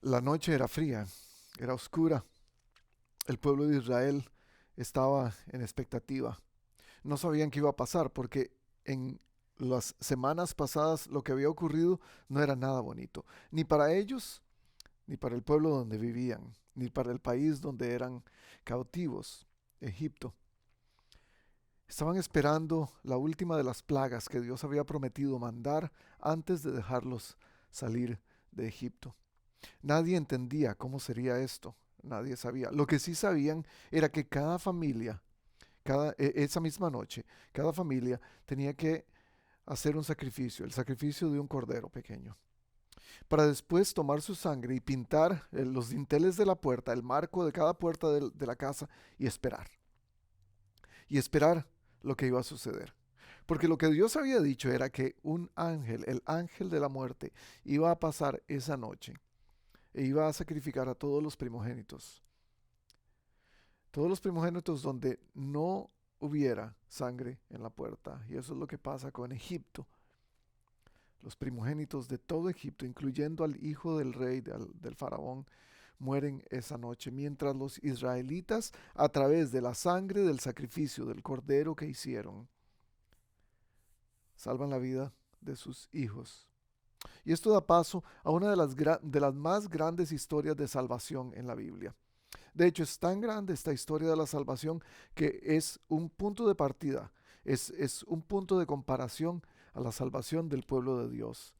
La noche era fría, era oscura. El pueblo de Israel estaba en expectativa. No sabían qué iba a pasar porque en las semanas pasadas lo que había ocurrido no era nada bonito, ni para ellos, ni para el pueblo donde vivían, ni para el país donde eran cautivos, Egipto. Estaban esperando la última de las plagas que Dios había prometido mandar antes de dejarlos salir de Egipto. Nadie entendía cómo sería esto, nadie sabía. Lo que sí sabían era que cada familia, esa misma noche, cada familia tenía que hacer un sacrificio, el sacrificio de un cordero pequeño, para después tomar su sangre y pintar los dinteles de la puerta, el marco de cada puerta de la casa y esperar lo que iba a suceder. Porque lo que Dios había dicho era que un ángel, el ángel de la muerte, iba a pasar esa noche e iba a sacrificar a todos los primogénitos donde no hubiera sangre en la puerta. Y eso es lo que pasa con Egipto. Los primogénitos de todo Egipto, incluyendo al hijo del rey, del faraón, mueren esa noche, mientras los israelitas, a través de la sangre del sacrificio del cordero que hicieron, salvan la vida de sus hijos. Y esto da paso a una de las más grandes historias de salvación en la Biblia. De hecho, es tan grande esta historia de la salvación que es un punto de partida, es un punto de comparación a la salvación del pueblo de Dios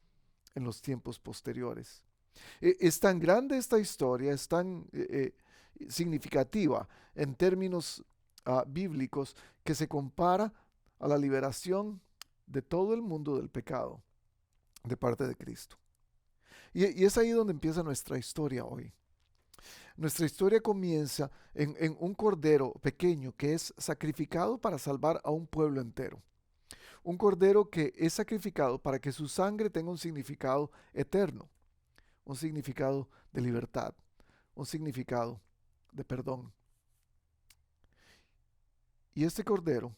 en los tiempos posteriores. Es tan grande esta historia, es tan significativa en términos bíblicos que se compara a la liberación de todo el mundo del pecado de parte de Cristo. Y es ahí donde empieza nuestra historia hoy. Nuestra historia comienza en un cordero pequeño que es sacrificado para salvar a un pueblo entero. Un cordero que es sacrificado para que su sangre tenga un significado eterno, un significado de libertad, un significado de perdón. Y este cordero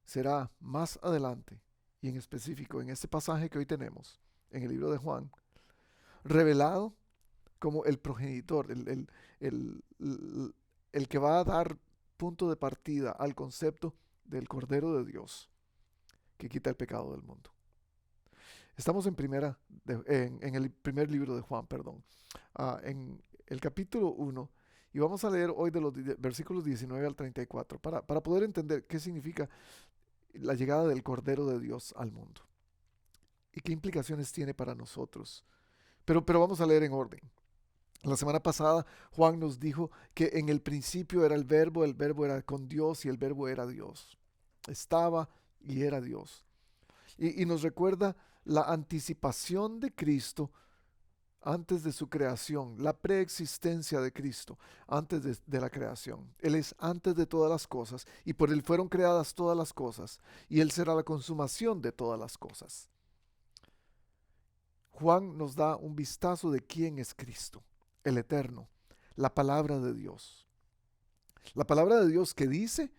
será más adelante, y en específico en este pasaje que hoy tenemos, en el libro de Juan, revelado como el progenitor, el que va a dar punto de partida al concepto del Cordero de Dios que quita el pecado del mundo. Estamos en el primer libro de Juan, perdón, en el capítulo 1, y vamos a leer hoy de los versículos 19 al 34 para poder entender qué significa la llegada del Cordero de Dios al mundo y qué implicaciones tiene para nosotros. Pero vamos a leer en orden. La semana pasada Juan nos dijo que en el principio era el verbo era con Dios y el verbo era Dios. Estaba y era Dios. Y nos recuerda la anticipación de Cristo antes de su creación, la preexistencia de Cristo antes de la creación. Él es antes de todas las cosas y por Él fueron creadas todas las cosas y Él será la consumación de todas las cosas. Juan nos da un vistazo de quién es Cristo, el Eterno, la palabra de Dios. La palabra de Dios que dice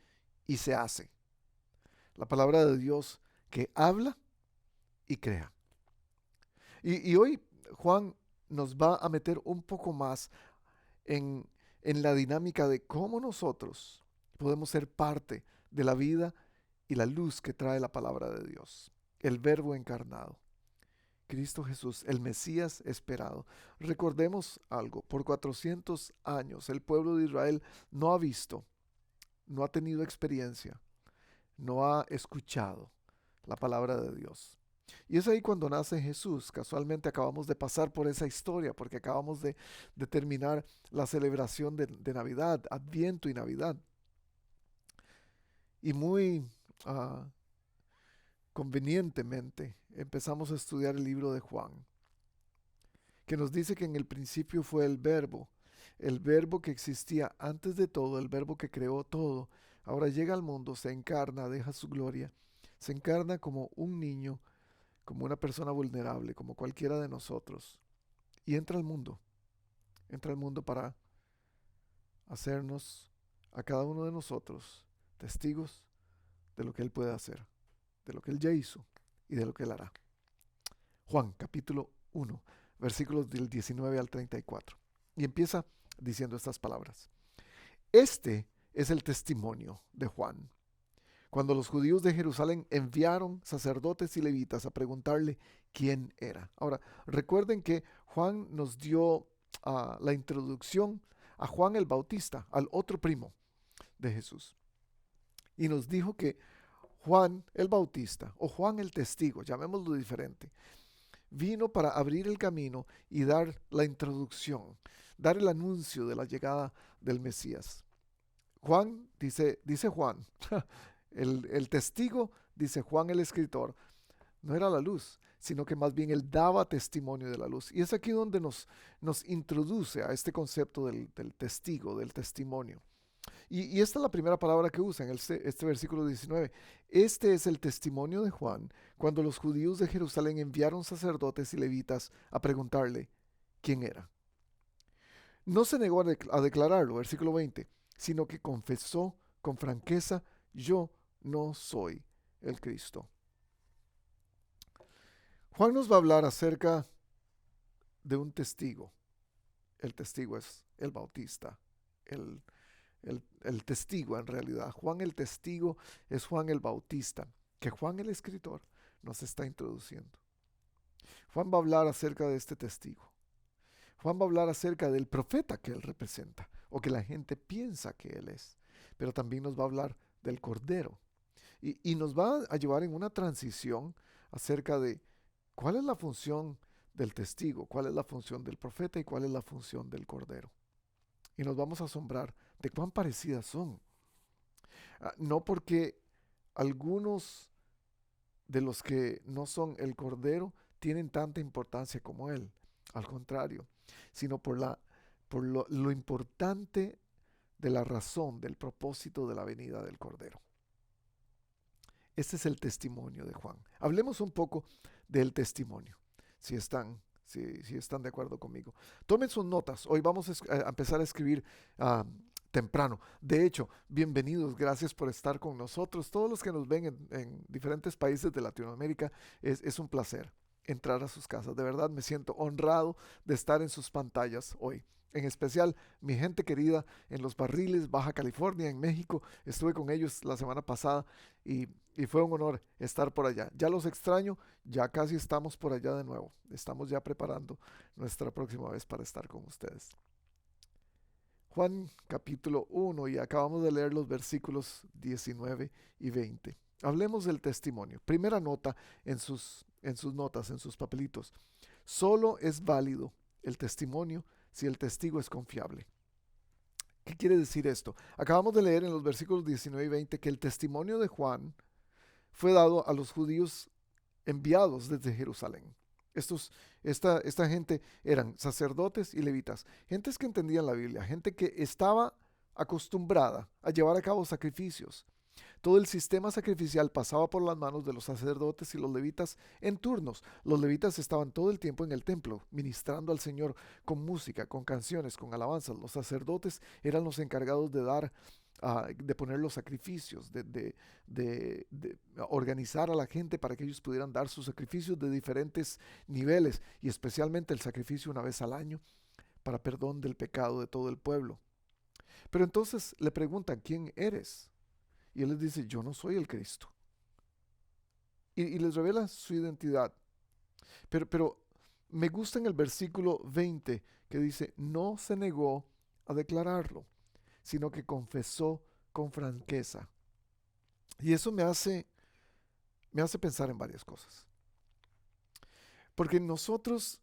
y se hace. La palabra de Dios que habla y crea. Y hoy Juan nos va a meter un poco más en, en la dinámica de cómo nosotros podemos ser parte de la vida y la luz que trae la palabra de Dios, el Verbo encarnado. Cristo Jesús, el Mesías esperado. Recordemos algo, por 400 años el pueblo de Israel no ha visto, no ha tenido experiencia, no ha escuchado la palabra de Dios. Y es ahí cuando nace Jesús. Casualmente acabamos de pasar por esa historia porque acabamos de terminar la celebración de Navidad, Adviento y Navidad. Y muy convenientemente empezamos a estudiar el libro de Juan, que nos dice que en el principio fue el verbo que existía antes de todo, el verbo que creó todo. Ahora llega al mundo, se encarna, deja su gloria, se encarna como un niño, como una persona vulnerable, como cualquiera de nosotros, y entra al mundo para hacernos a cada uno de nosotros testigos de lo que Él puede hacer, de lo que Él ya hizo y de lo que Él hará. Juan capítulo 1, versículos del 19 al 34. Y empieza diciendo estas palabras. Este es el testimonio de Juan. Cuando los judíos de Jerusalén enviaron sacerdotes y levitas a preguntarle quién era. Ahora, recuerden que Juan nos dio la introducción a Juan el Bautista, al otro primo de Jesús. Y nos dijo que Juan el Bautista, o Juan el Testigo, llamémoslo diferente, vino para abrir el camino y dar la introducción, dar el anuncio de la llegada del Mesías. Juan, dice Juan, el testigo, dice Juan el escritor, no era la luz, sino que más bien él daba testimonio de la luz. Y es aquí donde nos introduce a este concepto del testigo, del testimonio. Y esta es la primera palabra que usa en este versículo 19. Este es el testimonio de Juan cuando los judíos de Jerusalén enviaron sacerdotes y levitas a preguntarle quién era. No se negó a declararlo, versículo 20, sino que confesó con franqueza, yo no soy el Cristo. Juan nos va a hablar acerca de un testigo. El testigo es el Bautista, el testigo en realidad. Juan el testigo es Juan el Bautista, que Juan el escritor nos está introduciendo. Juan va a hablar acerca de este testigo. Juan va a hablar acerca del profeta que él representa o que la gente piensa que él es. Pero también nos va a hablar del Cordero. Y nos va a llevar en una transición acerca de cuál es la función del testigo, cuál es la función del profeta y cuál es la función del Cordero. Y nos vamos a asombrar de cuán parecidas son. No porque algunos de los que no son el Cordero tienen tanta importancia como él, al contrario, sino por lo importante de la razón, del propósito de la venida del Cordero. Este es el testimonio de Juan. Hablemos un poco del testimonio, si están de acuerdo conmigo. Tomen sus notas. Hoy vamos a empezar a escribir temprano. De hecho, bienvenidos. Gracias por estar con nosotros. Todos los que nos ven en diferentes países de Latinoamérica, es un placer entrar a sus casas. De verdad me siento honrado de estar en sus pantallas hoy. En especial, mi gente querida en Los Barriles, Baja California, en México. Estuve con ellos la semana pasada y fue un honor estar por allá. Ya los extraño, ya casi estamos por allá de nuevo. Estamos ya preparando nuestra próxima vez para estar con ustedes. Juan capítulo 1 y acabamos de leer los versículos 19 y 20. Hablemos del testimonio. Primera nota en sus notas, en sus papelitos. Solo es válido el testimonio si el testigo es confiable. ¿Qué quiere decir esto? Acabamos de leer en los versículos 19 y 20 que el testimonio de Juan fue dado a los judíos enviados desde Jerusalén. Esta gente eran sacerdotes y levitas, gentes que entendían la Biblia, gente que estaba acostumbrada a llevar a cabo sacrificios. Todo el sistema sacrificial pasaba por las manos de los sacerdotes y los levitas en turnos. Los levitas estaban todo el tiempo en el templo, ministrando al Señor con música, con canciones, con alabanzas. Los sacerdotes eran los encargados de de poner los sacrificios, de organizar a la gente para que ellos pudieran dar sus sacrificios de diferentes niveles, y especialmente el sacrificio una vez al año para perdón del pecado de todo el pueblo. Pero entonces le preguntan, ¿quién eres? Y él les dice, yo no soy el Cristo. Y les revela su identidad. Pero me gusta en el versículo 20 que dice, no se negó a declararlo, sino que confesó con franqueza. Y eso me hace pensar en varias cosas. Porque nosotros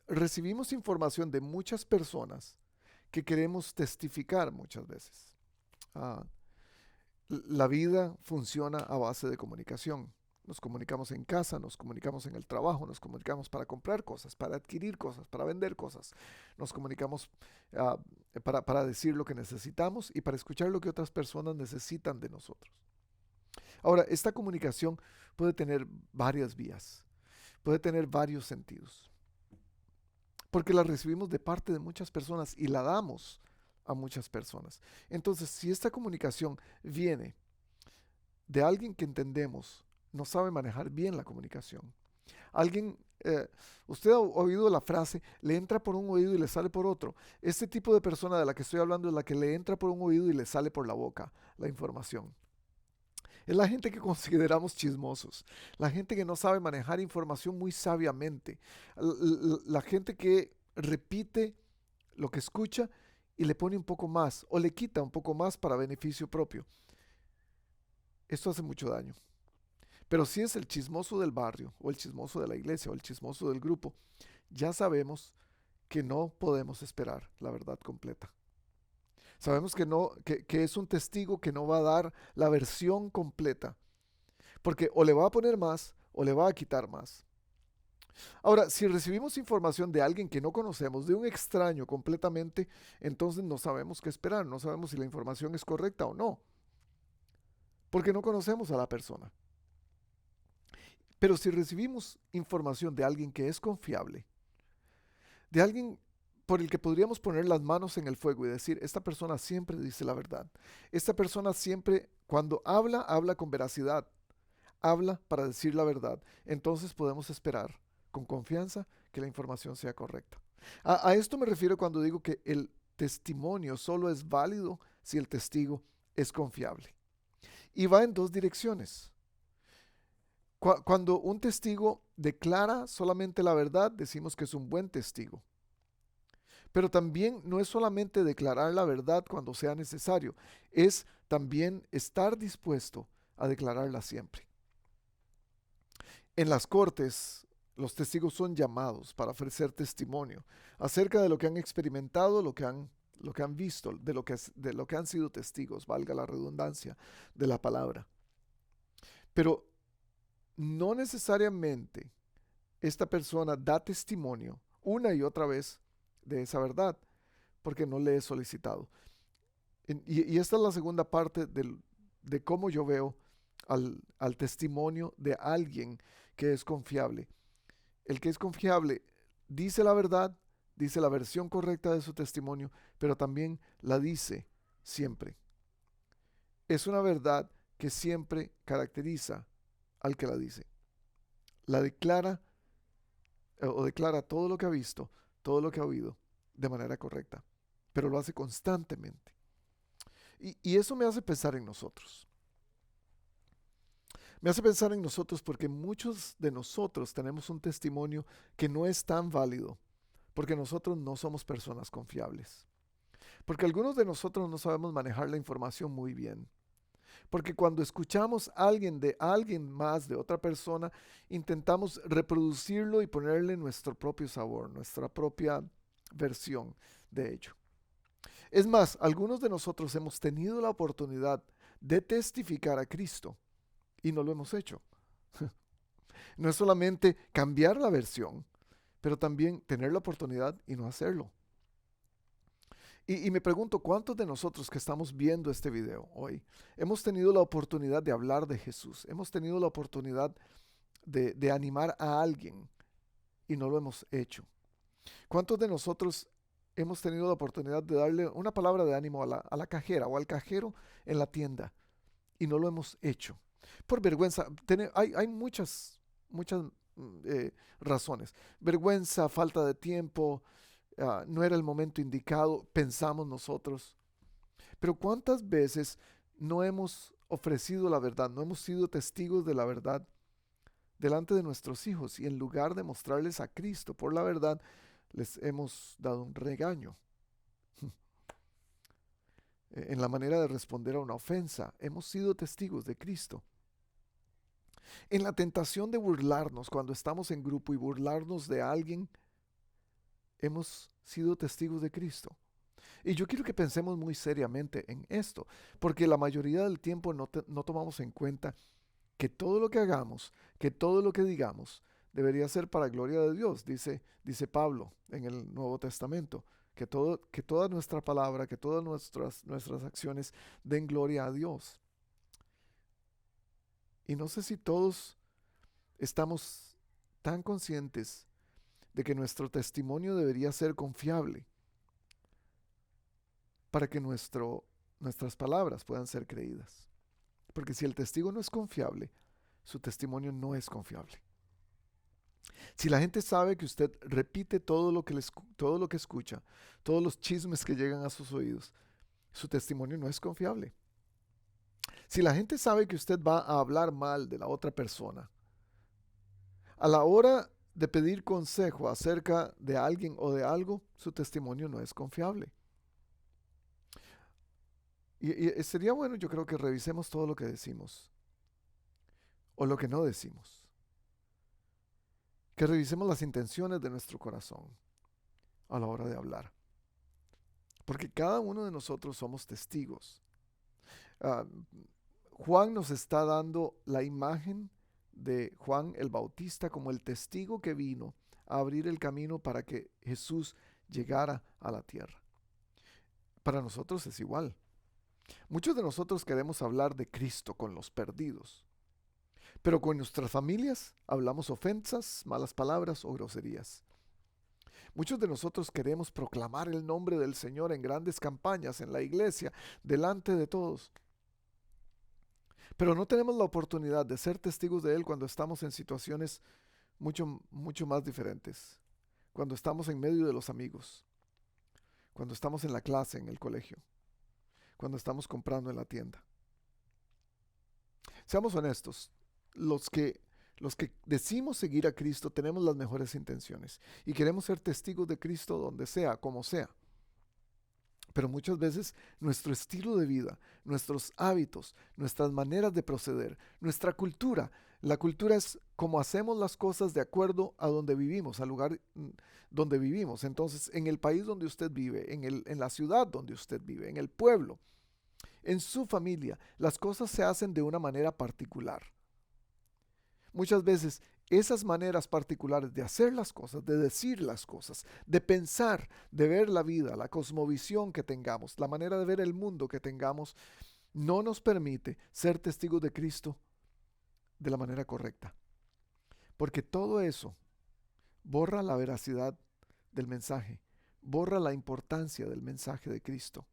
recibimos información de muchas personas que queremos testificar muchas veces. La vida funciona a base de comunicación. Nos comunicamos en casa, nos comunicamos en el trabajo, nos comunicamos para comprar cosas, para adquirir cosas, para vender cosas. Nos comunicamos para decir lo que necesitamos y para escuchar lo que otras personas necesitan de nosotros. Ahora, esta comunicación puede tener varias vías, puede tener varios sentidos, porque la recibimos de parte de muchas personas y la damos a muchas personas. Entonces, si esta comunicación viene de alguien que entendemos, no sabe manejar bien la comunicación, alguien Eh, Usted ha oído la frase, le entra por un oído y le sale por otro. Este tipo de persona de la que estoy hablando es la que le entra por un oído y le sale por la boca la información. Es la gente que consideramos chismosos, la gente que no sabe manejar información muy sabiamente, la gente que repite lo que escucha y le pone un poco más o le quita un poco más para beneficio propio. Esto hace mucho daño. Pero si es el chismoso del barrio o el chismoso de la iglesia o el chismoso del grupo, ya sabemos que no podemos esperar la verdad completa. Sabemos que no, que es un testigo que no va a dar la versión completa, porque o le va a poner más o le va a quitar más. Ahora, si recibimos información de alguien que no conocemos, de un extraño completamente, entonces no sabemos qué esperar, no sabemos si la información es correcta o no, porque no conocemos a la persona. Pero si recibimos información de alguien que es confiable, de alguien por el que podríamos poner las manos en el fuego y decir, esta persona siempre dice la verdad, esta persona siempre, cuando habla, habla con veracidad, habla para decir la verdad, entonces podemos esperar con confianza que la información sea correcta. A esto me refiero cuando digo que el testimonio solo es válido si el testigo es confiable. Y va en dos direcciones. Cuando un testigo declara solamente la verdad, decimos que es un buen testigo. Pero también no es solamente declarar la verdad cuando sea necesario, es también estar dispuesto a declararla siempre. En las cortes, los testigos son llamados para ofrecer testimonio acerca de lo que han experimentado, lo que han visto, de lo que han sido testigos, valga la redundancia de la palabra. Pero no necesariamente esta persona da testimonio una y otra vez de esa verdad, porque no le he solicitado. Y esta es la segunda parte de cómo yo veo al testimonio de alguien que es confiable. El que es confiable dice la verdad, dice la versión correcta de su testimonio, pero también la dice siempre. Es una verdad que siempre caracteriza al que la dice. La declara o declara todo lo que ha visto, todo lo que ha oído, de manera correcta, pero lo hace constantemente. Y eso me hace pensar en nosotros. Me hace pensar en nosotros porque muchos de nosotros tenemos un testimonio que no es tan válido, porque nosotros no somos personas confiables. Porque algunos de nosotros no sabemos manejar la información muy bien. Porque cuando escuchamos a alguien de alguien más, de otra persona, intentamos reproducirlo y ponerle nuestro propio sabor, nuestra propia versión de ello. Es más, algunos de nosotros hemos tenido la oportunidad de testificar a Cristo y no lo hemos hecho. No es solamente cambiar la versión, pero también tener la oportunidad y no hacerlo. Y me pregunto, ¿cuántos de nosotros que estamos viendo este video hoy hemos tenido la oportunidad de hablar de Jesús? Hemos tenido la oportunidad de animar a alguien y no lo hemos hecho. ¿Cuántos de nosotros hemos tenido la oportunidad de darle una palabra de ánimo a la cajera o al cajero en la tienda y no lo hemos hecho? Por vergüenza, hay muchas razones. Vergüenza, falta de tiempo, no era el momento indicado, pensamos nosotros. Pero ¿cuántas veces no hemos ofrecido la verdad, no hemos sido testigos de la verdad delante de nuestros hijos y en lugar de mostrarles a Cristo por la verdad, les hemos dado un regaño? En la manera de responder a una ofensa, hemos sido testigos de Cristo. En la tentación de burlarnos cuando estamos en grupo y burlarnos de alguien, hemos sido testigos de Cristo. Y yo quiero que pensemos muy seriamente en esto, porque la mayoría del tiempo no tomamos en cuenta que todo lo que hagamos, que todo lo que digamos, debería ser para gloria de Dios, dice Pablo en el Nuevo Testamento, que toda nuestra palabra, que todas nuestras acciones den gloria a Dios. Y no sé si todos estamos tan conscientes de que nuestro testimonio debería ser confiable para que nuestras palabras puedan ser creídas. Porque si el testigo no es confiable, su testimonio no es confiable. Si la gente sabe que usted repite todo lo que escucha, todos los chismes que llegan a sus oídos, su testimonio no es confiable. Si la gente sabe que usted va a hablar mal de la otra persona, a la hora de pedir consejo acerca de alguien o de algo, su testimonio no es confiable. Y sería bueno, yo creo, que revisemos todo lo que decimos o lo que no decimos. Que revisemos las intenciones de nuestro corazón a la hora de hablar. Porque cada uno de nosotros somos testigos. Ah, Juan nos está dando la imagen de Juan el Bautista como el testigo que vino a abrir el camino para que Jesús llegara a la tierra. Para nosotros es igual. Muchos de nosotros queremos hablar de Cristo con los perdidos, pero con nuestras familias hablamos ofensas, malas palabras o groserías. Muchos de nosotros queremos proclamar el nombre del Señor en grandes campañas en la iglesia, delante de todos. Pero no tenemos la oportunidad de ser testigos de Él cuando estamos en situaciones mucho más diferentes. Cuando estamos en medio de los amigos, cuando estamos en la clase, en el colegio, cuando estamos comprando en la tienda. Seamos honestos, los que, los que decimos seguir a Cristo tenemos las mejores intenciones y queremos ser testigos de Cristo donde sea, como sea. Pero muchas veces nuestro estilo de vida, nuestros hábitos, nuestras maneras de proceder, nuestra cultura, la cultura es como hacemos las cosas de acuerdo a donde vivimos, al lugar donde vivimos. Entonces, en el país donde usted vive, en la ciudad donde usted vive, en el pueblo, en su familia, las cosas se hacen de una manera particular. Muchas veces esas maneras particulares de hacer las cosas, de decir las cosas, de pensar, de ver la vida, la cosmovisión que tengamos, la manera de ver el mundo que tengamos, no nos permite ser testigos de Cristo de la manera correcta. Porque todo eso borra la veracidad del mensaje, borra la importancia del mensaje de Cristo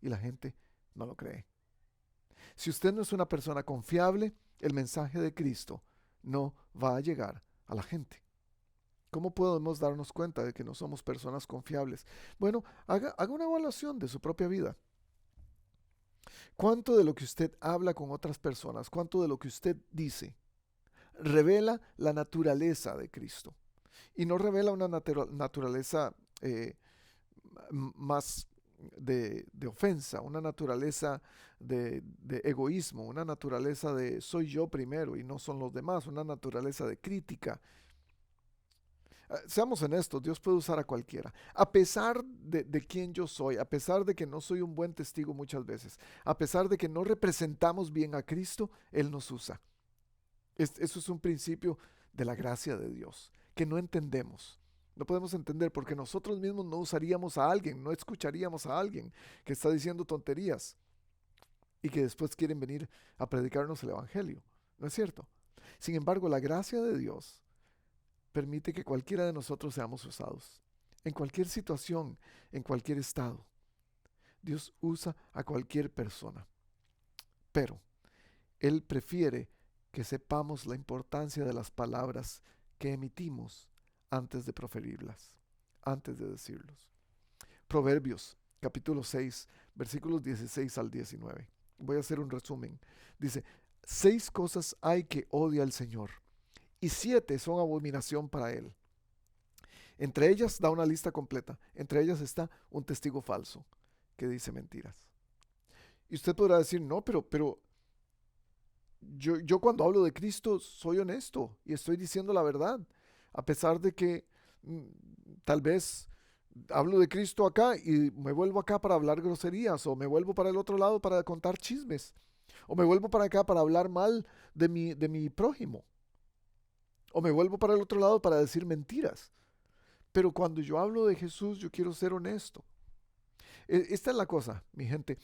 y la gente no lo cree. Si usted no es una persona confiable, el mensaje de Cristo no va a llegar a la gente. ¿Cómo podemos darnos cuenta de que no somos personas confiables? Bueno, haga una evaluación de su propia vida. ¿Cuánto de lo que usted habla con otras personas, cuánto de lo que usted dice, revela la naturaleza de Cristo? Y no revela una naturaleza más de ofensa, una naturaleza de egoísmo, una naturaleza de soy yo primero y no son los demás, una naturaleza de crítica. Seamos honestos, Dios puede usar a cualquiera. A pesar de quién yo soy, a pesar de que no soy un buen testigo muchas veces, a pesar de que no representamos bien a Cristo, Él nos usa. Eso es un principio de la gracia de Dios, que no entendemos. No podemos entender porque nosotros mismos no usaríamos a alguien, no escucharíamos a alguien que está diciendo tonterías y que después quieren venir a predicarnos el Evangelio. ¿No es cierto? Sin embargo, la gracia de Dios permite que cualquiera de nosotros seamos usados. En cualquier situación, en cualquier estado. Dios usa a cualquier persona. Pero Él prefiere que sepamos la importancia de las palabras que emitimos antes de proferirlas, antes de decirlos. Proverbios, capítulo 6, versículos 16 al 19. Voy a hacer un resumen. Dice, 6 cosas hay que odia el Señor, y 7 son abominación para Él. Entre ellas, da una lista completa, entre ellas está un testigo falso que dice mentiras. Y usted podrá decir, no, pero yo cuando hablo de Cristo soy honesto y estoy diciendo la verdad, a pesar de que tal vez hablo de Cristo acá y me vuelvo acá para hablar groserías, o me vuelvo para el otro lado para contar chismes, o me vuelvo para acá para hablar mal de mi prójimo, o me vuelvo para el otro lado para decir mentiras. Pero cuando yo hablo de Jesús, yo quiero ser honesto. Esta es la cosa, mi gente.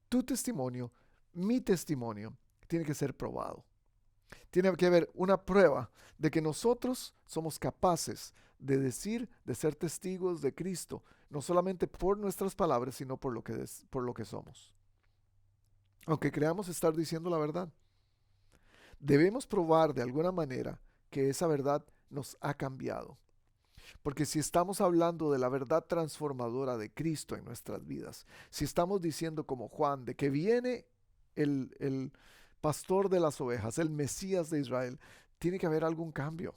Tu testimonio, mi testimonio, tiene que ser probado. Tiene que haber una prueba de que nosotros somos capaces de decir, de ser testigos de Cristo, no solamente por nuestras palabras, sino por lo que somos. Aunque creamos estar diciendo la verdad, debemos probar de alguna manera que esa verdad nos ha cambiado. Porque si estamos hablando de la verdad transformadora de Cristo en nuestras vidas, si estamos diciendo como Juan de que viene el pastor de las ovejas, el Mesías de Israel, tiene que haber algún cambio.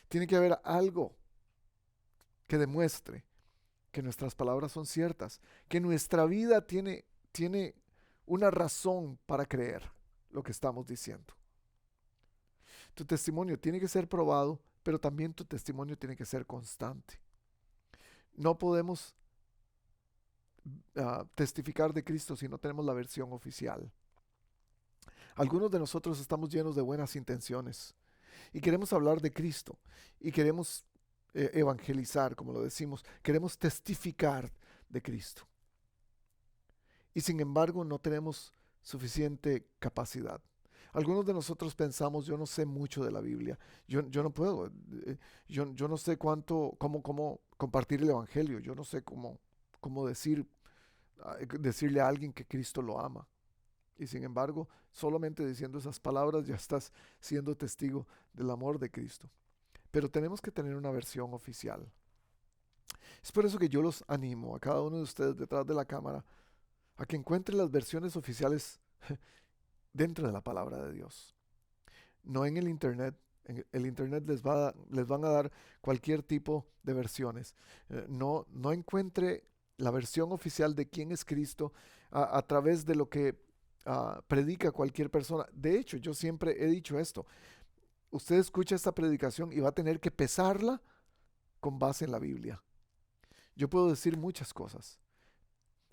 Tiene que haber algo que demuestre que nuestras palabras son ciertas, que nuestra vida tiene una razón para creer lo que estamos diciendo. Tu testimonio tiene que ser probado, pero también tu testimonio tiene que ser constante. No podemos testificar de Cristo si no tenemos la versión oficial. Algunos de nosotros estamos llenos de buenas intenciones y queremos hablar de Cristo y queremos evangelizar, como lo decimos, queremos testificar de Cristo. Y sin embargo no tenemos suficiente capacidad. Algunos de nosotros pensamos, yo no sé mucho de la Biblia, yo no puedo, yo no sé cómo compartir el Evangelio, yo no sé cómo decirle a alguien que Cristo lo ama. Y sin embargo, solamente diciendo esas palabras ya estás siendo testigo del amor de Cristo. Pero tenemos que tener una versión oficial. Es por eso que yo los animo a cada uno de ustedes detrás de la cámara a que encuentren las versiones oficiales dentro de la palabra de Dios. No en el internet. En el internet les van a dar cualquier tipo de versiones. No encuentre la versión oficial de quién es Cristo a través de lo que predica cualquier persona. De hecho, yo siempre he dicho esto. Usted escucha esta predicación y va a tener que pesarla con base en la Biblia. Yo puedo decir muchas cosas,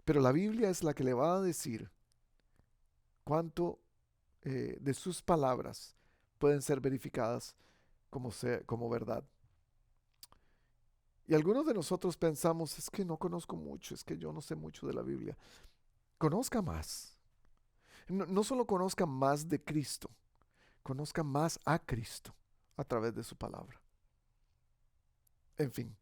pero la Biblia es la que le va a decir cuánto de sus palabras pueden ser verificadas como verdad. Y algunos de nosotros pensamos, es que no conozco mucho, es que yo no sé mucho de la Biblia. Conozca más. No solo conozca más de Cristo, conozca más a Cristo a través de su palabra. En fin,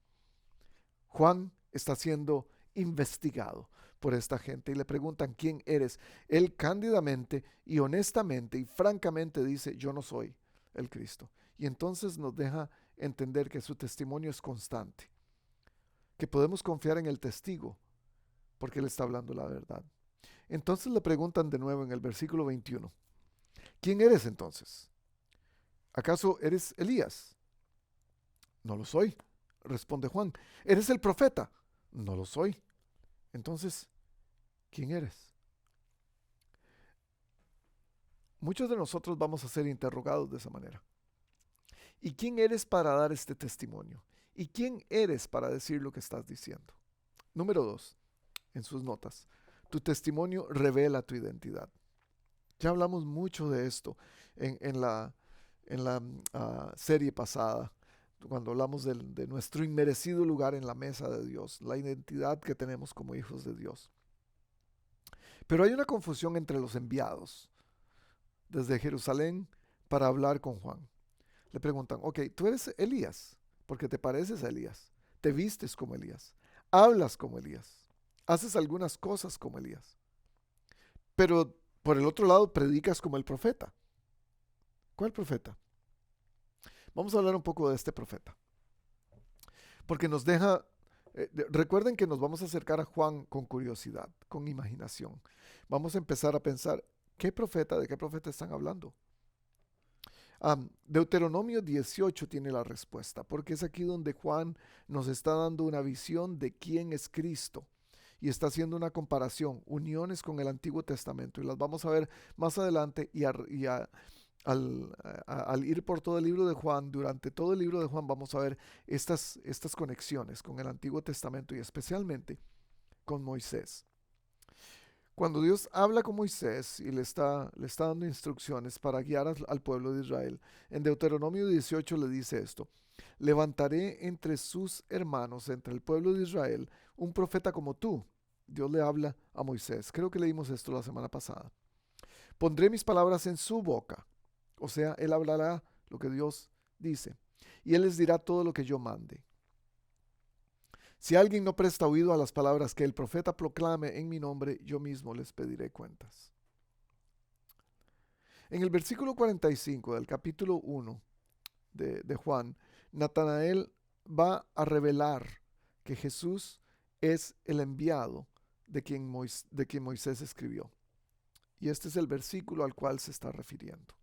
Juan está siendo investigado por esta gente y le preguntan quién eres. Él cándidamente y honestamente y francamente dice, yo no soy el Cristo. Y entonces nos deja entender que su testimonio es constante, que podemos confiar en el testigo porque él está hablando la verdad. Entonces le preguntan de nuevo en el versículo 21, ¿quién eres entonces? ¿Acaso eres Elías? No lo soy, responde Juan. ¿Eres el profeta? No lo soy. Entonces, ¿quién eres? Muchos de nosotros vamos a ser interrogados de esa manera. ¿Y quién eres para dar este testimonio? ¿Y quién eres para decir lo que estás diciendo? Número 2, en sus notas, tu testimonio revela tu identidad. Ya hablamos mucho de esto en la serie pasada, cuando hablamos de nuestro inmerecido lugar en la mesa de Dios, la identidad que tenemos como hijos de Dios. Pero hay una confusión entre los enviados desde Jerusalén para hablar con Juan. Le preguntan, ok, tú eres Elías, porque te pareces a Elías, te vistes como Elías, hablas como Elías, haces algunas cosas como Elías, pero por el otro lado predicas como el profeta. ¿Cuál profeta? Vamos a hablar un poco de este profeta, porque nos deja, recuerden que nos vamos a acercar a Juan con curiosidad, con imaginación. Vamos a empezar a pensar, ¿de qué profeta están hablando? Deuteronomio 18 tiene la respuesta, porque es aquí donde Juan nos está dando una visión de quién es Cristo y está haciendo una comparación, uniones con el Antiguo Testamento, y las vamos a ver más adelante al ir por todo el libro de Juan, durante todo el libro de Juan vamos a ver estas conexiones con el Antiguo Testamento y especialmente con Moisés. Cuando Dios habla con Moisés y le está dando instrucciones para guiar al pueblo de Israel, en Deuteronomio 18 le dice esto: levantaré entre sus hermanos, entre el pueblo de Israel, un profeta como tú. Dios le habla a Moisés. Creo que leímos esto la semana pasada. Pondré mis palabras en su boca. O sea, él hablará lo que Dios dice. Y él les dirá todo lo que yo mande. Si alguien no presta oído a las palabras que el profeta proclame en mi nombre, yo mismo les pediré cuentas. En el versículo 45 del capítulo 1 de Juan, Natanael va a revelar que Jesús es el enviado de quien Moisés escribió. Y este es el versículo al cual se está refiriendo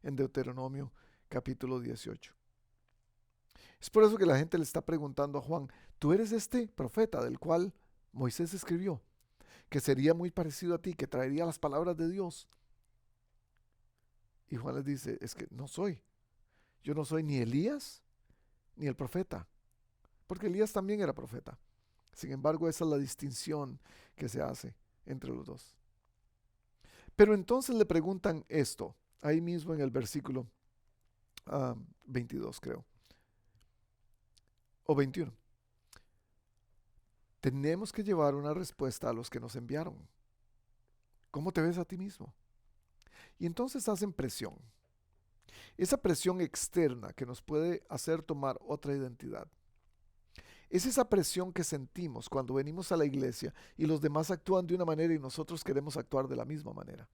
en Deuteronomio capítulo 18. Es por eso que la gente le está preguntando a Juan, ¿tú eres este profeta del cual Moisés escribió? Que sería muy parecido a ti, que traería las palabras de Dios. Y Juan les dice, es que no soy. Yo no soy ni Elías ni el profeta. Porque Elías también era profeta. Sin embargo, esa es la distinción que se hace entre los dos. Pero entonces le preguntan esto, ahí mismo en el versículo 22 creo, o 21. Tenemos que llevar una respuesta a los que nos enviaron. ¿Cómo te ves a ti mismo? Y entonces hacen presión. Esa presión externa que nos puede hacer tomar otra identidad. Es esa presión que sentimos cuando venimos a la iglesia y los demás actúan de una manera y nosotros queremos actuar de la misma manera.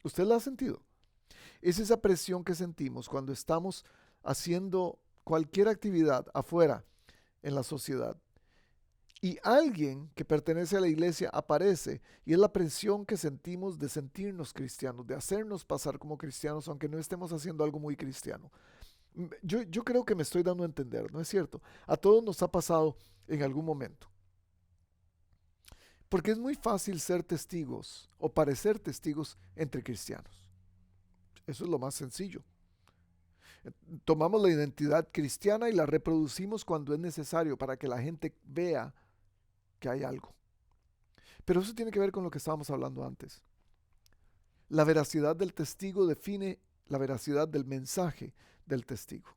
¿Usted la ha sentido? Es esa presión que sentimos cuando estamos haciendo cualquier actividad afuera en la sociedad y alguien que pertenece a la iglesia aparece y es la presión que sentimos de sentirnos cristianos, de hacernos pasar como cristianos aunque no estemos haciendo algo muy cristiano. Yo creo que me estoy dando a entender, ¿no es cierto? A todos nos ha pasado en algún momento. Porque es muy fácil ser testigos o parecer testigos entre cristianos. Eso es lo más sencillo. Tomamos la identidad cristiana y la reproducimos cuando es necesario para que la gente vea que hay algo. Pero eso tiene que ver con lo que estábamos hablando antes. La veracidad del testigo define la veracidad del mensaje del testigo.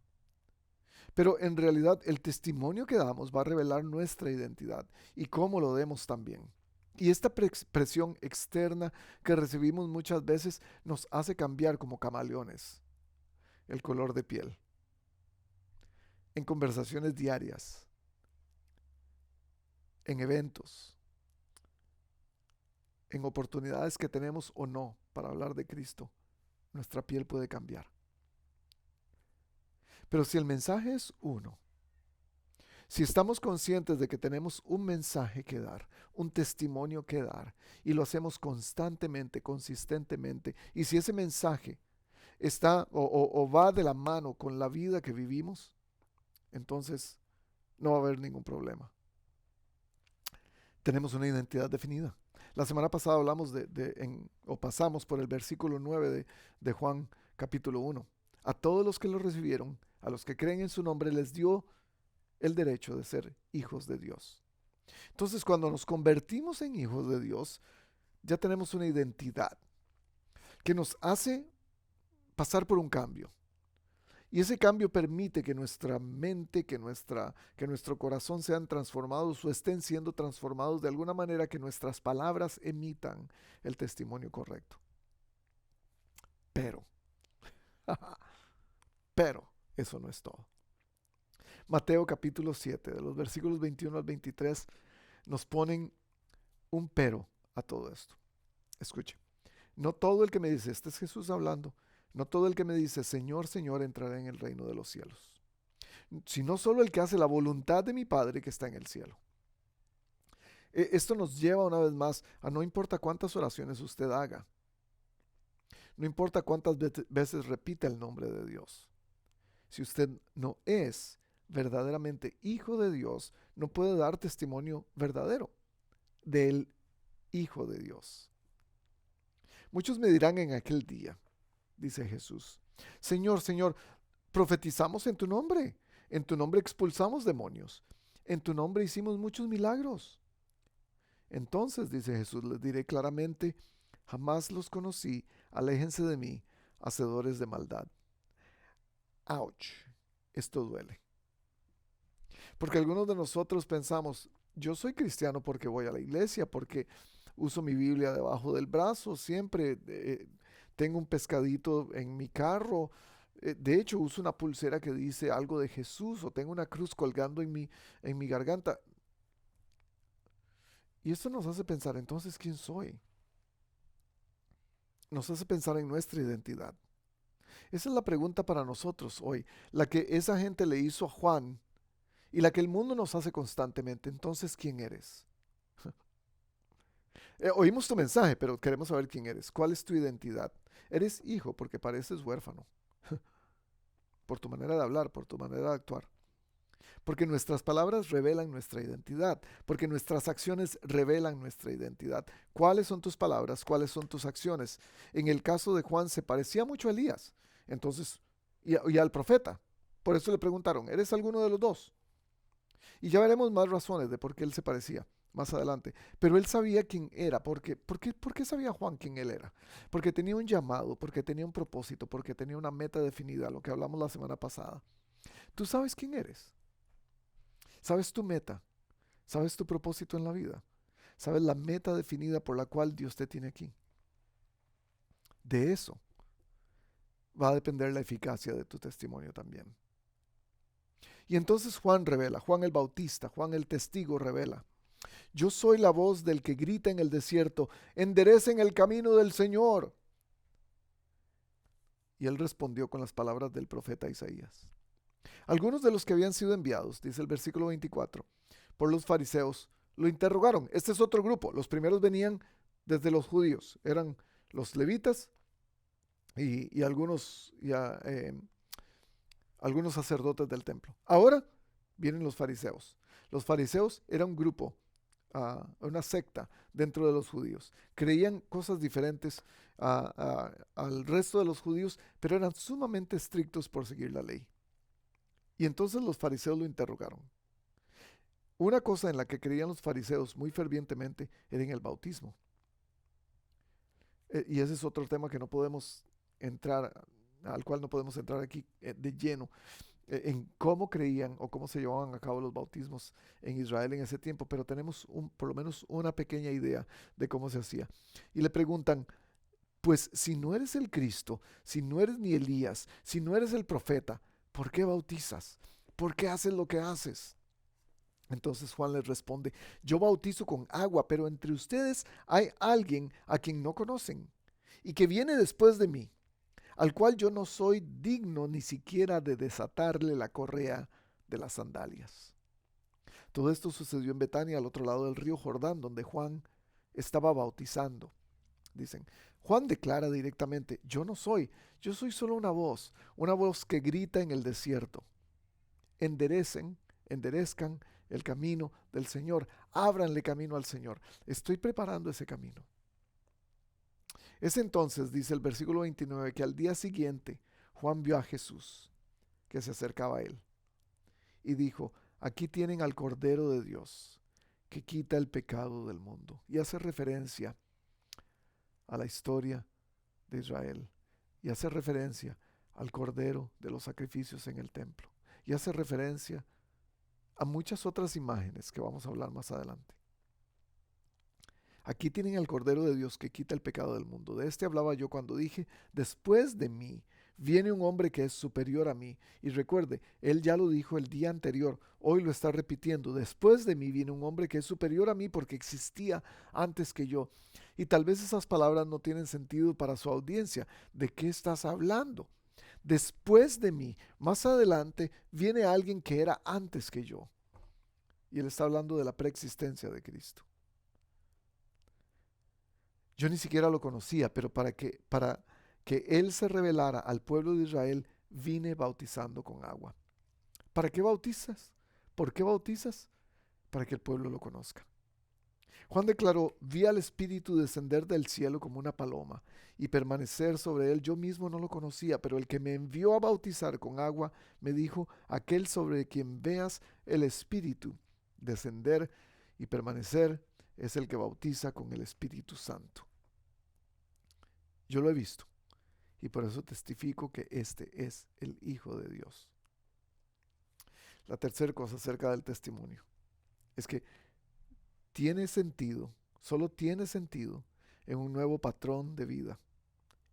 Pero en realidad el testimonio que damos va a revelar nuestra identidad y cómo lo demos también. Y esta presión externa que recibimos muchas veces nos hace cambiar como camaleones el color de piel. En conversaciones diarias, en eventos, en oportunidades que tenemos o no para hablar de Cristo, nuestra piel puede cambiar. Pero si el mensaje es uno, si estamos conscientes de que tenemos un mensaje que dar, un testimonio que dar, y lo hacemos constantemente, consistentemente, y si ese mensaje está o va de la mano con la vida que vivimos, entonces no va a haber ningún problema. Tenemos una identidad definida. La semana pasada hablamos o pasamos por el versículo 9 de Juan capítulo 1. A todos los que lo recibieron, a los que creen en su nombre, les dio el derecho de ser hijos de Dios. Entonces, cuando nos convertimos en hijos de Dios, ya tenemos una identidad que nos hace pasar por un cambio. Y ese cambio permite que nuestra mente, que nuestro corazón sean transformados o estén siendo transformados de alguna manera que nuestras palabras emitan el testimonio correcto. Pero, pero, eso no es todo. Mateo capítulo 7, de los versículos 21 al 23, nos ponen un pero a todo esto. Escuche, no todo el que me dice, este es Jesús hablando, no todo el que me dice, Señor, Señor, entrará en el reino de los cielos, sino solo el que hace la voluntad de mi Padre que está en el cielo. Esto nos lleva una vez más a no importa cuántas oraciones usted haga, no importa cuántas veces repita el nombre de Dios. Si usted no es verdaderamente hijo de Dios, no puede dar testimonio verdadero del Hijo de Dios. Muchos me dirán en aquel día, dice Jesús, Señor, Señor, profetizamos en tu nombre expulsamos demonios, en tu nombre hicimos muchos milagros. Entonces, dice Jesús, les diré claramente, jamás los conocí, aléjense de mí, hacedores de maldad. Ouch, esto duele. Porque algunos de nosotros pensamos, yo soy cristiano porque voy a la iglesia, porque uso mi Biblia debajo del brazo, siempre tengo un pescadito en mi carro, de hecho uso una pulsera que dice algo de Jesús o tengo una cruz colgando en mi garganta. Y esto nos hace pensar, entonces, ¿quién soy? Nos hace pensar en nuestra identidad. Esa es la pregunta para nosotros hoy, la que esa gente le hizo a Juan y la que el mundo nos hace constantemente. Entonces, ¿quién eres? Oímos tu mensaje, pero queremos saber quién eres. ¿Cuál es tu identidad? Eres hijo porque pareces huérfano, por tu manera de hablar, por tu manera de actuar. Porque nuestras palabras revelan nuestra identidad, porque nuestras acciones revelan nuestra identidad. ¿Cuáles son tus palabras? ¿Cuáles son tus acciones? En el caso de Juan se parecía mucho a Elías, entonces, y al profeta. Por eso le preguntaron, ¿eres alguno de los dos? Y ya veremos más razones de por qué él se parecía más adelante. Pero él sabía quién era. ¿Por qué sabía Juan quién él era? Porque tenía un llamado, porque tenía un propósito, porque tenía una meta definida, lo que hablamos la semana pasada. ¿Tú sabes quién eres? ¿Sabes tu meta? ¿Sabes tu propósito en la vida? ¿Sabes la meta definida por la cual Dios te tiene aquí? De eso va a depender la eficacia de tu testimonio también. Y entonces Juan revela, Juan el Bautista, Juan el testigo revela. Yo soy la voz del que grita en el desierto, enderecen el camino del Señor. Y él respondió con las palabras del profeta Isaías. Algunos de los que habían sido enviados, dice el versículo 24, por los fariseos, lo interrogaron. Este es otro grupo. Los primeros venían desde los judíos. Eran los levitas y algunos sacerdotes del templo. Ahora vienen los fariseos. Los fariseos eran un grupo, una secta dentro de los judíos. Creían cosas diferentes al resto de los judíos, pero eran sumamente estrictos por seguir la ley. Y entonces los fariseos lo interrogaron. Una cosa en la que creían los fariseos muy fervientemente era en el bautismo. Y ese es otro tema que no podemos entrar, al cual no podemos entrar aquí de lleno, en cómo creían o cómo se llevaban a cabo los bautismos en Israel en ese tiempo, pero tenemos por lo menos una pequeña idea de cómo se hacía. Y le preguntan, pues si no eres el Cristo, si no eres ni Elías, si no eres el profeta, ¿por qué bautizas? ¿Por qué haces lo que haces? Entonces Juan les responde, yo bautizo con agua, pero entre ustedes hay alguien a quien no conocen y que viene después de mí, al cual yo no soy digno ni siquiera de desatarle la correa de las sandalias. Todo esto sucedió en Betania, al otro lado del río Jordán, donde Juan estaba bautizando. Dicen, Juan declara directamente, yo soy solo una voz que grita en el desierto. Enderezcan el camino del Señor, ábranle camino al Señor. Estoy preparando ese camino. Es entonces, dice el versículo 29, que al día siguiente Juan vio a Jesús que se acercaba a él y dijo, aquí tienen al Cordero de Dios que quita el pecado del mundo. Y hace referencia a la historia de Israel y hace referencia al Cordero de los sacrificios en el templo y hace referencia a muchas otras imágenes que vamos a hablar más adelante. Aquí tienen al Cordero de Dios que quita el pecado del mundo. De este hablaba yo cuando dije, después de mí viene un hombre que es superior a mí. Y recuerde, él ya lo dijo el día anterior, hoy lo está repitiendo. Después de mí viene un hombre que es superior a mí porque existía antes que yo. Y tal vez esas palabras no tienen sentido para su audiencia. ¿De qué estás hablando? Después de mí, más adelante, viene alguien que era antes que yo. Y él está hablando de la preexistencia de Cristo. Yo ni siquiera lo conocía, pero para que él se revelara al pueblo de Israel, vine bautizando con agua. ¿Para qué bautizas? ¿Por qué bautizas? Para que el pueblo lo conozca. Juan declaró, vi al Espíritu descender del cielo como una paloma y permanecer sobre él. Yo mismo no lo conocía, pero el que me envió a bautizar con agua me dijo, aquel sobre quien veas el Espíritu descender y permanecer es el que bautiza con el Espíritu Santo. Yo lo he visto y por eso testifico que este es el Hijo de Dios. La tercera cosa acerca del testimonio es que tiene sentido, solo tiene sentido en un nuevo patrón de vida.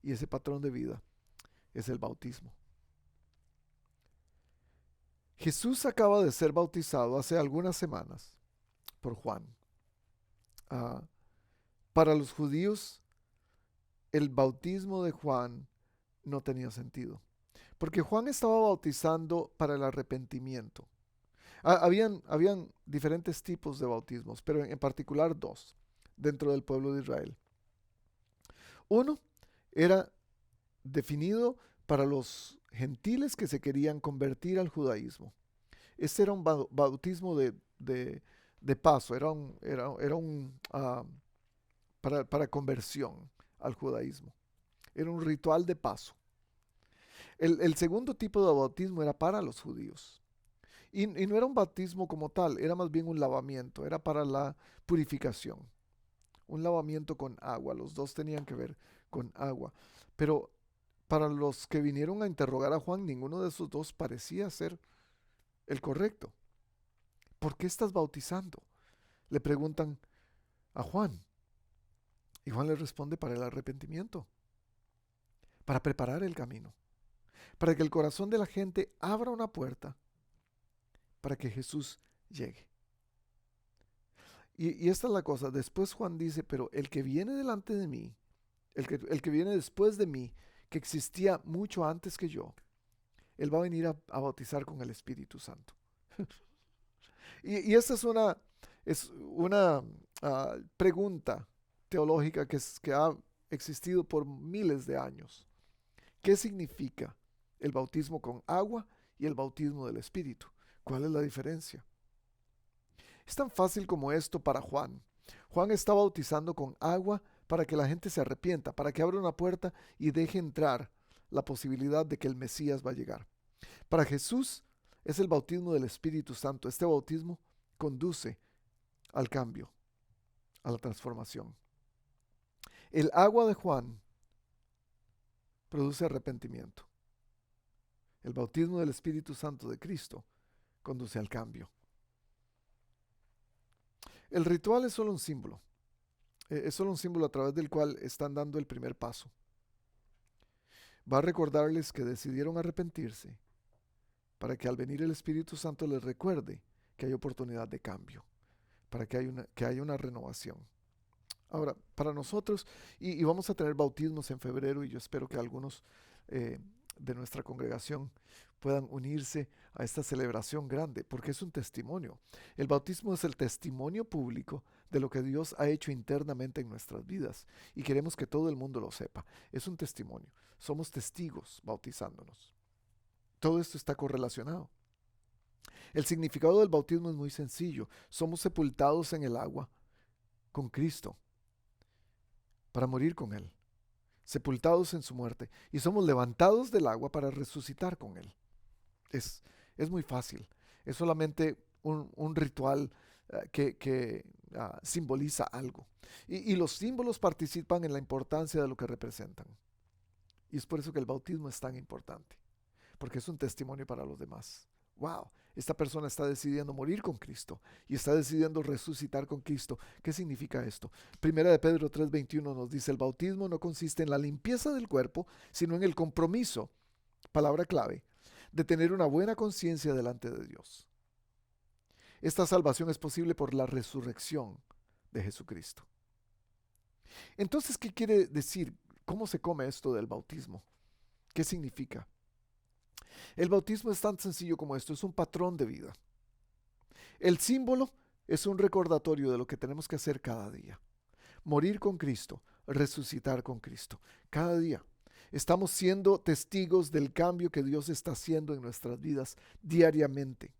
Y ese patrón de vida es el bautismo. Jesús acaba de ser bautizado hace algunas semanas por Juan. Ah, para los judíos, el bautismo de Juan no tenía sentido. Porque Juan estaba bautizando para el arrepentimiento. Habían diferentes tipos de bautismos, pero en particular dos dentro del pueblo de Israel. Uno era definido para los gentiles que se querían convertir al judaísmo. Este era un bautismo de paso, para conversión al judaísmo. Era un ritual de paso. El segundo tipo de bautismo era para los judíos. Y no era un bautismo como tal, era más bien un lavamiento, era para la purificación. Un lavamiento con agua, los dos tenían que ver con agua. Pero para los que vinieron a interrogar a Juan, ninguno de esos dos parecía ser el correcto. ¿Por qué estás bautizando? Le preguntan a Juan. Y Juan le responde: para el arrepentimiento, para preparar el camino, para que el corazón de la gente abra una puerta para que Jesús llegue. Y esta es la cosa. Después Juan dice: pero el que viene delante de mí, el que viene después de mí, que existía mucho antes que yo, él va a venir a bautizar con el Espíritu Santo. Y esta es una pregunta teológica que ha existido por miles de años. ¿Qué significa el bautismo con agua y el bautismo del Espíritu? ¿Cuál es la diferencia? Es tan fácil como esto para Juan. Juan está bautizando con agua para que la gente se arrepienta, para que abra una puerta y deje entrar la posibilidad de que el Mesías va a llegar. Para Jesús es el bautismo del Espíritu Santo. Este bautismo conduce al cambio, a la transformación. El agua de Juan produce arrepentimiento. El bautismo del Espíritu Santo de Cristo conduce al cambio. El ritual es solo un símbolo. Es solo un símbolo a través del cual están dando el primer paso. Va a recordarles que decidieron arrepentirse para que al venir el Espíritu Santo les recuerde que hay oportunidad de cambio, para que haya una renovación. Ahora, para nosotros, y vamos a tener bautismos en febrero, y yo espero que algunos de nuestra congregación puedan unirse a esta celebración grande, porque es un testimonio. El bautismo es el testimonio público de lo que Dios ha hecho internamente en nuestras vidas, y queremos que todo el mundo lo sepa. Es un testimonio. Somos testigos bautizándonos. Todo esto está correlacionado. El significado del bautismo es muy sencillo. Somos sepultados en el agua con Cristo para morir con Él, sepultados en su muerte, y somos levantados del agua para resucitar con Él. Es muy fácil. Es solamente un ritual que simboliza algo. Y los símbolos participan en la importancia de lo que representan. Y es por eso que el bautismo es tan importante, porque es un testimonio para los demás. ¡Wow! Esta persona está decidiendo morir con Cristo y está decidiendo resucitar con Cristo. ¿Qué significa esto? Primera de Pedro 3:21 nos dice: el bautismo no consiste en la limpieza del cuerpo, sino en el compromiso, palabra clave, de tener una buena conciencia delante de Dios. Esta salvación es posible por la resurrección de Jesucristo. Entonces, ¿qué quiere decir? ¿Cómo se come esto del bautismo? ¿Qué significa? El bautismo es tan sencillo como esto, es un patrón de vida. El símbolo es un recordatorio de lo que tenemos que hacer cada día. Morir con Cristo, resucitar con Cristo, cada día. Estamos siendo testigos del cambio que Dios está haciendo en nuestras vidas diariamente.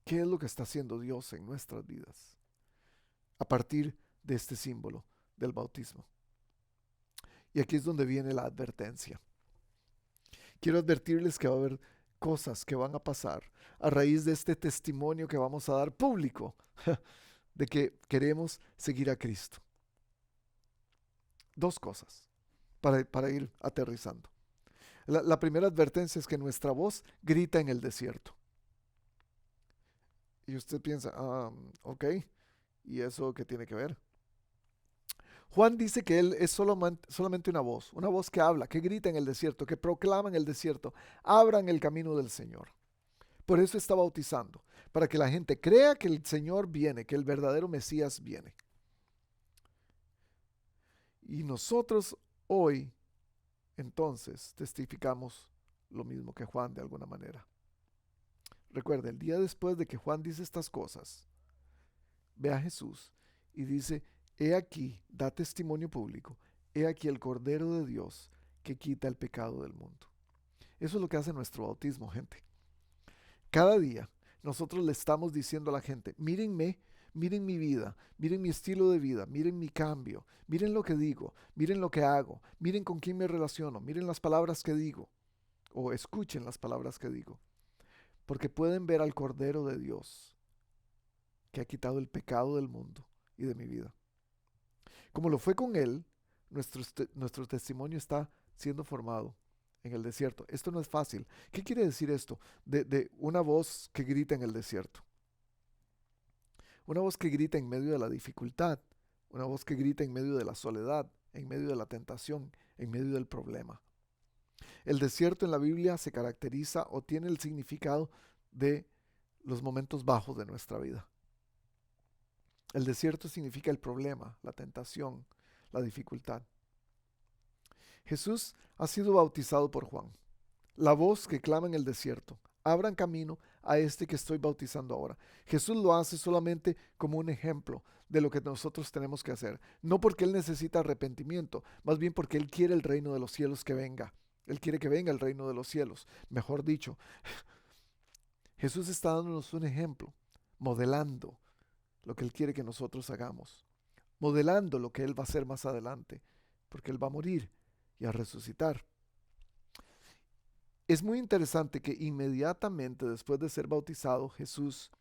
¿Qué es lo que está haciendo Dios en nuestras vidas? A partir de este símbolo del bautismo. Y aquí es donde viene la advertencia. Quiero advertirles que va a haber cosas que van a pasar a raíz de este testimonio que vamos a dar público de que queremos seguir a Cristo. Dos cosas para ir aterrizando. La primera advertencia es que nuestra voz grita en el desierto. Y usted piensa: ok, ¿y eso qué tiene que ver? Juan dice que él es solamente una voz que habla, que grita en el desierto, que proclama en el desierto: abran el camino del Señor. Por eso está bautizando, para que la gente crea que el Señor viene, que el verdadero Mesías viene. Y nosotros hoy, entonces, testificamos lo mismo que Juan de alguna manera. Recuerde, el día después de que Juan dice estas cosas, ve a Jesús y dice, he aquí, da testimonio público, he aquí el Cordero de Dios que quita el pecado del mundo. Eso es lo que hace nuestro bautismo, gente. Cada día nosotros le estamos diciendo a la gente, mírenme, miren mi vida, miren mi estilo de vida, miren mi cambio, miren lo que digo, miren lo que hago, miren con quién me relaciono, miren las palabras que digo, o escuchen las palabras que digo, porque pueden ver al Cordero de Dios que ha quitado el pecado del mundo y de mi vida. Como lo fue con él, nuestro testimonio está siendo formado en el desierto. Esto no es fácil. ¿Qué quiere decir esto? De una voz que grita en el desierto. Una voz que grita en medio de la dificultad. Una voz que grita en medio de la soledad, en medio de la tentación, en medio del problema. El desierto en la Biblia se caracteriza o tiene el significado de los momentos bajos de nuestra vida. El desierto significa el problema, la tentación, la dificultad. Jesús ha sido bautizado por Juan. La voz que clama en el desierto, abran camino a este que estoy bautizando ahora. Jesús lo hace solamente como un ejemplo de lo que nosotros tenemos que hacer. No porque Él necesita arrepentimiento, más bien porque Él quiere el reino de los cielos que venga. Él quiere que venga el reino de los cielos. Mejor dicho, Jesús está dándonos un ejemplo, modelando lo que Él quiere que nosotros hagamos, modelando lo que Él va a hacer más adelante, porque Él va a morir y a resucitar. Es muy interesante que inmediatamente después de ser bautizado, Jesús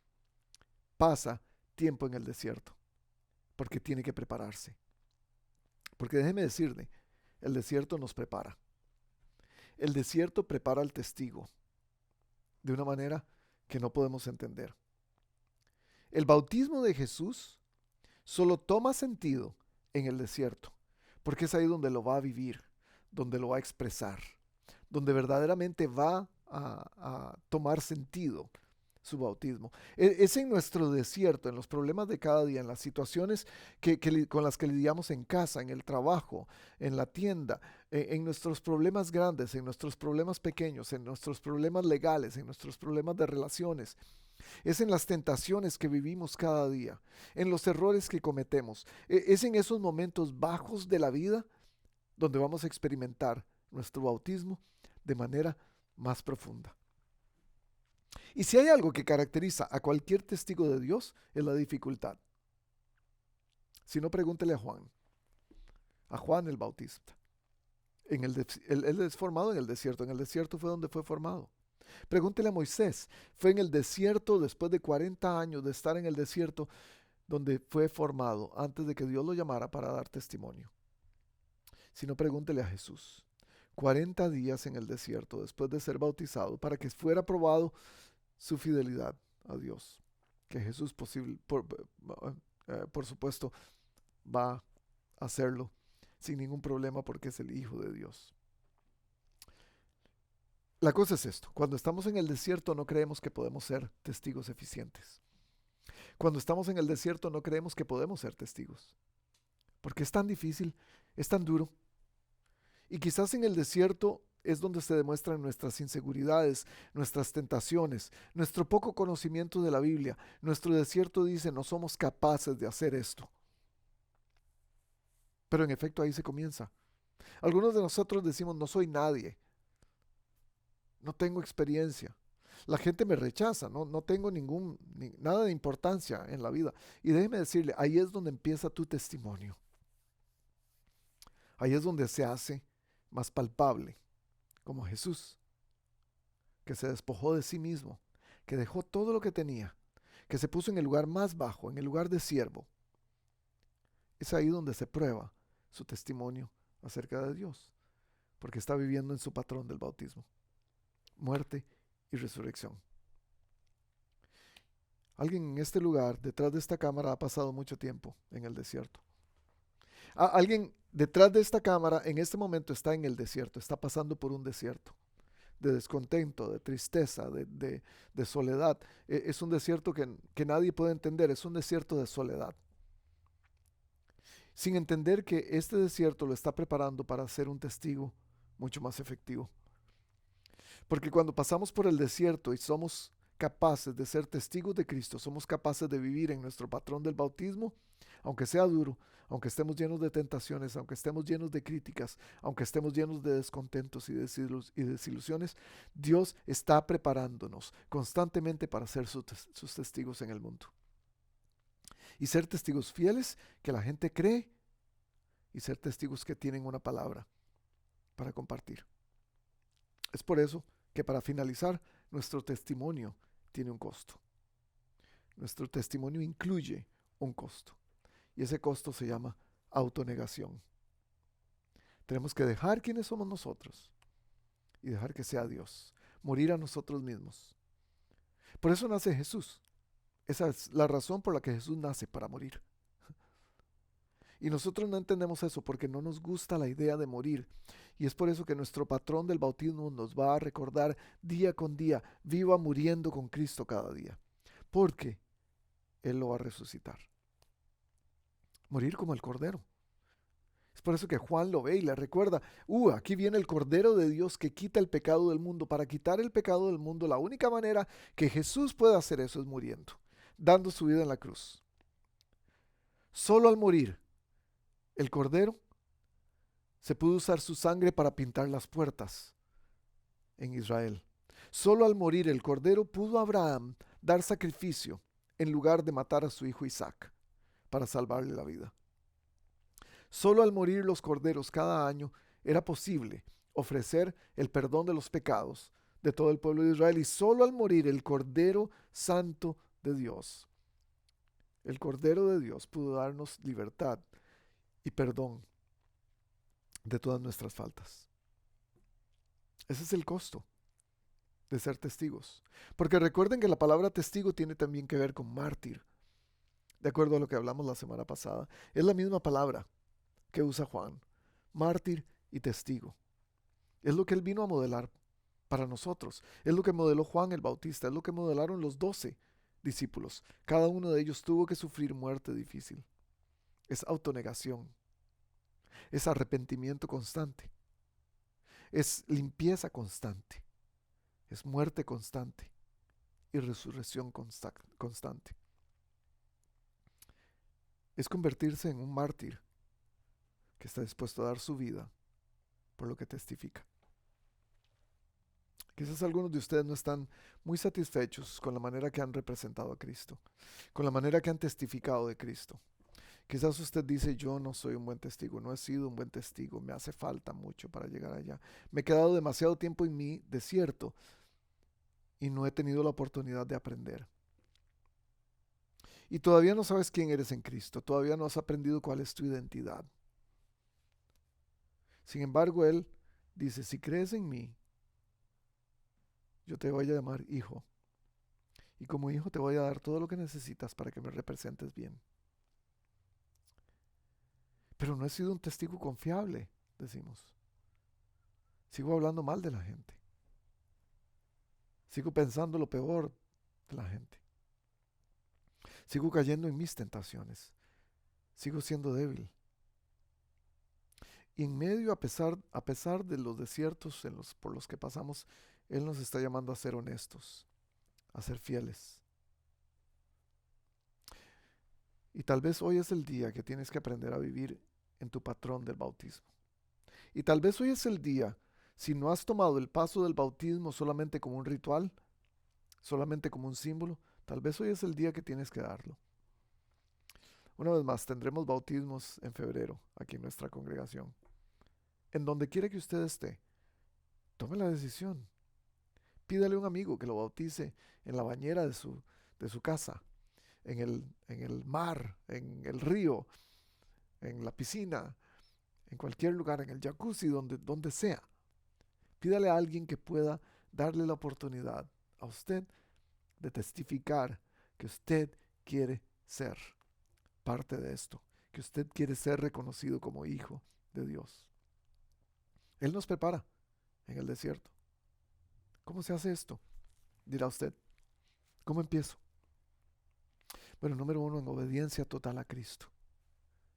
pasa tiempo en el desierto, porque tiene que prepararse. Porque déjeme decirle, el desierto nos prepara. El desierto prepara al testigo de una manera que no podemos entender. El bautismo de Jesús solo toma sentido en el desierto, porque es ahí donde lo va a vivir, donde lo va a expresar, donde verdaderamente va a tomar sentido su bautismo. Es en nuestro desierto, en los problemas de cada día, en las situaciones con las que lidiamos en casa, en el trabajo, en la tienda, en nuestros problemas grandes, en nuestros problemas pequeños, en nuestros problemas legales, en nuestros problemas de relaciones. Es en las tentaciones que vivimos cada día, en los errores que cometemos. Es en esos momentos bajos de la vida donde vamos a experimentar nuestro bautismo de manera más profunda. Y si hay algo que caracteriza a cualquier testigo de Dios, es la dificultad. Si no, pregúntele a Juan el Bautista. Él es formado en el desierto fue donde fue formado. Pregúntele a Moisés, fue en el desierto, después de 40 años de estar en el desierto, donde fue formado, antes de que Dios lo llamara para dar testimonio. Si no, pregúntele a Jesús. 40 días en el desierto después de ser bautizado para que fuera probado su fidelidad a Dios. Que Jesús por supuesto va a hacerlo sin ningún problema porque es el Hijo de Dios. La cosa es esto, cuando estamos en el desierto no creemos que podemos ser testigos eficientes. Cuando estamos en el desierto no creemos que podemos ser testigos. Porque es tan difícil, es tan duro. Y quizás en el desierto es donde se demuestran nuestras inseguridades, nuestras tentaciones, nuestro poco conocimiento de la Biblia. Nuestro desierto dice, no somos capaces de hacer esto. Pero en efecto ahí se comienza. Algunos de nosotros decimos, no soy nadie. No tengo experiencia. La gente me rechaza, no tengo nada de importancia en la vida. Y déjeme decirle, ahí es donde empieza tu testimonio. Ahí es donde se hace más palpable, como Jesús, que se despojó de sí mismo, que dejó todo lo que tenía, que se puso en el lugar más bajo, en el lugar de siervo. Es ahí donde se prueba su testimonio acerca de Dios, porque está viviendo en su patrón del bautismo, muerte y resurrección. Alguien en este lugar, detrás de esta cámara, ha pasado mucho tiempo en el desierto. Alguien detrás de esta cámara en este momento está en el desierto, está pasando por un desierto de descontento, de tristeza, de soledad. Es un desierto que nadie puede entender, es un desierto de soledad. Sin entender que este desierto lo está preparando para ser un testigo mucho más efectivo. Porque cuando pasamos por el desierto y somos capaces de ser testigos de Cristo, somos capaces de vivir en nuestro patrón del bautismo, aunque sea duro, aunque estemos llenos de tentaciones, aunque estemos llenos de críticas, aunque estemos llenos de descontentos y desilusiones, Dios está preparándonos constantemente para ser sus testigos en el mundo. Y ser testigos fieles que la gente cree y ser testigos que tienen una palabra para compartir. Es por eso que para finalizar, nuestro testimonio tiene un costo. Nuestro testimonio incluye un costo. Y ese costo se llama autonegación. Tenemos que dejar quiénes somos nosotros y dejar que sea Dios. Morir a nosotros mismos. Por eso nace Jesús. Esa es la razón por la que Jesús nace, para morir. Y nosotros no entendemos eso porque no nos gusta la idea de morir. Y es por eso que nuestro patrón del bautismo nos va a recordar día con día: viva muriendo con Cristo cada día. Porque Él lo va a resucitar. Morir como el Cordero. Es por eso que Juan lo ve y le recuerda: aquí viene el Cordero de Dios que quita el pecado del mundo. Para quitar el pecado del mundo, la única manera que Jesús puede hacer eso es muriendo, dando su vida en la cruz. Solo al morir el Cordero, se pudo usar su sangre para pintar las puertas en Israel. Solo al morir el Cordero pudo Abraham dar sacrificio en lugar de matar a su hijo Isaac para salvarle la vida. Solo al morir los corderos cada año era posible ofrecer el perdón de los pecados de todo el pueblo de Israel, y solo al morir el Cordero Santo de Dios, el Cordero de Dios, pudo darnos libertad y perdón de todas nuestras faltas. Ese es el costo de ser testigos. Porque recuerden que la palabra testigo tiene también que ver con mártir. De acuerdo a lo que hablamos la semana pasada, es la misma palabra que usa Juan: mártir y testigo. Es lo que él vino a modelar para nosotros. Es lo que modeló Juan el Bautista. Es lo que modelaron los 12 discípulos. Cada uno de ellos tuvo que sufrir muerte difícil. Es autonegación. Es arrepentimiento constante. Es limpieza constante. Es muerte constante y resurrección constante. Es convertirse en un mártir que está dispuesto a dar su vida por lo que testifica. Quizás algunos de ustedes no están muy satisfechos con la manera que han representado a Cristo, con la manera que han testificado de Cristo. Quizás usted dice: yo no soy un buen testigo, no he sido un buen testigo, me hace falta mucho para llegar allá. Me he quedado demasiado tiempo en mi desierto y no he tenido la oportunidad de aprender. Y todavía no sabes quién eres en Cristo, todavía no has aprendido cuál es tu identidad. Sin embargo, Él dice: si crees en mí, yo te voy a llamar hijo. Y como hijo te voy a dar todo lo que necesitas para que me representes bien. Pero no he sido un testigo confiable, decimos. Sigo hablando mal de la gente. Sigo pensando lo peor de la gente. Sigo cayendo en mis tentaciones. Sigo siendo débil. Y en medio, a pesar de los desiertos por los que pasamos, Él nos está llamando a ser honestos, a ser fieles. Y tal vez hoy es el día que tienes que aprender a vivir en tu patrón del bautismo. Y tal vez hoy es el día, si no has tomado el paso del bautismo solamente como un ritual, solamente como un símbolo, tal vez hoy es el día que tienes que darlo. Una vez más, tendremos bautismos en febrero aquí en nuestra congregación. En donde quiera que usted esté, tome la decisión. Pídale a un amigo que lo bautice en la bañera de su casa, en el mar, en el río, en la piscina, en cualquier lugar, en el jacuzzi, donde sea. Pídale a alguien que pueda darle la oportunidad a usted de testificar que usted quiere ser parte de esto, que usted quiere ser reconocido como hijo de Dios. Él nos prepara en el desierto. ¿Cómo se hace esto? Dirá usted. ¿Cómo empiezo? Bueno, número 1, en obediencia total a Cristo,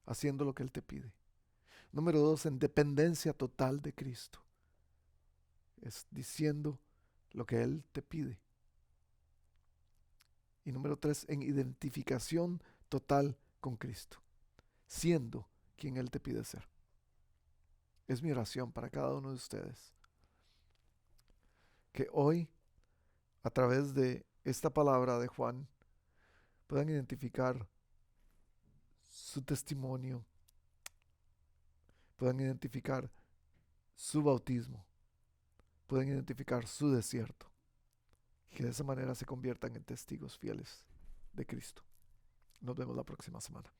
haciendo lo que Él te pide. Número 2, en dependencia total de Cristo. Es diciendo: lo que Él te pide. Y número 3, en identificación total con Cristo, siendo quien Él te pide ser. Es mi oración para cada uno de ustedes, que hoy, a través de esta palabra de Juan, puedan identificar su testimonio, puedan identificar su bautismo, puedan identificar su desierto, que de esa manera se conviertan en testigos fieles de Cristo. Nos vemos la próxima semana.